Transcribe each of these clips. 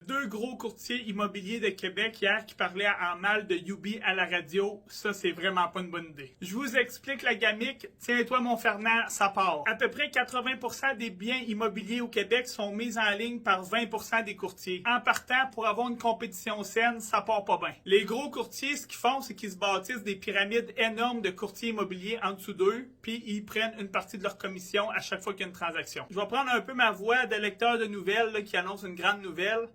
Deux gros courtiers immobiliers de Québec hier qui parlaient en mal de Youbi à la radio. Ça, c'est vraiment pas une bonne idée. Je vous explique la gamique. Tiens-toi, mon Fernand, ça part. À peu près 80% des biens immobiliers au Québec sont mis en ligne par 20% des courtiers. En partant, pour avoir une compétition saine, ça part pas bien. Les gros courtiers, ce qu'ils font, c'est qu'ils se bâtissent des pyramides énormes de courtiers immobiliers en dessous d'eux, puis ils prennent une partie de leur commission à chaque fois qu'il y a une transaction. Je vais prendre un peu ma voix de lecteur de nouvelles là, qui annonce une grande nouvelle.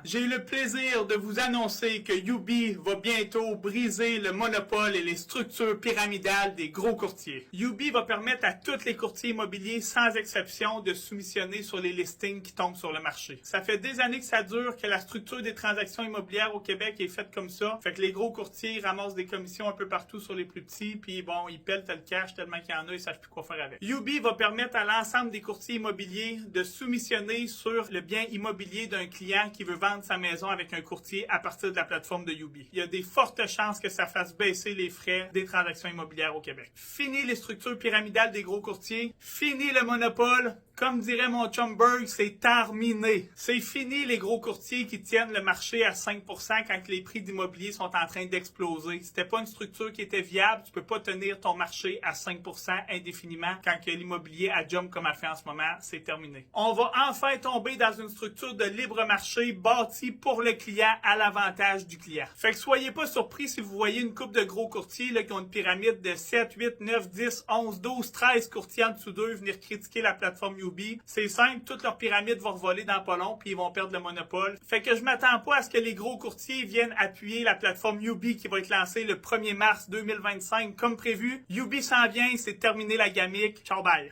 J'ai le plaisir de vous annoncer que Youbi va bientôt briser le monopole et les structures pyramidales des gros courtiers. Youbi va permettre à tous les courtiers immobiliers, sans exception, de soumissionner sur les listings qui tombent sur le marché. Ça fait des années que ça dure, que la structure des transactions immobilières au Québec est faite comme ça. Fait que les gros courtiers ramassent des commissions un peu partout sur les plus petits, puis bon, ils pèlent le cash tellement qu'il y en a, ils savent plus quoi faire avec. Youbi va permettre à l'ensemble des courtiers immobiliers de soumissionner sur le bien immobilier d'un client qui veut vendre sa maison avec un courtier à partir de la plateforme de Youbi. Il y a des fortes chances que ça fasse baisser les frais des transactions immobilières au Québec. Fini les structures pyramidales des gros courtiers. Fini le monopole. Comme dirait mon chum Berg, c'est terminé. C'est fini les gros courtiers qui tiennent le marché à 5% quand les prix d'immobilier sont en train d'exploser. C'était pas une structure qui était viable. Tu peux pas tenir ton marché à 5% indéfiniment quand l'immobilier a jump comme elle fait en ce moment. C'est terminé. On va enfin tomber dans une structure de libre marché bâtie pour le client à l'avantage du client. Fait que soyez pas surpris si vous voyez une couple de gros courtiers là, qui ont une pyramide de 7, 8, 9, 10, 11, 12, 13 courtiers en dessous d'eux venir critiquer la plateforme Youbi. C'est simple, toute leur pyramide va revoler dans pas long puis ils vont perdre le monopole. Fait que je m'attends pas à ce que les gros courtiers viennent appuyer la plateforme Youbi qui va être lancée le 1er mars 2025 comme prévu. Youbi s'en vient, c'est terminé la gamique. Ciao, bye!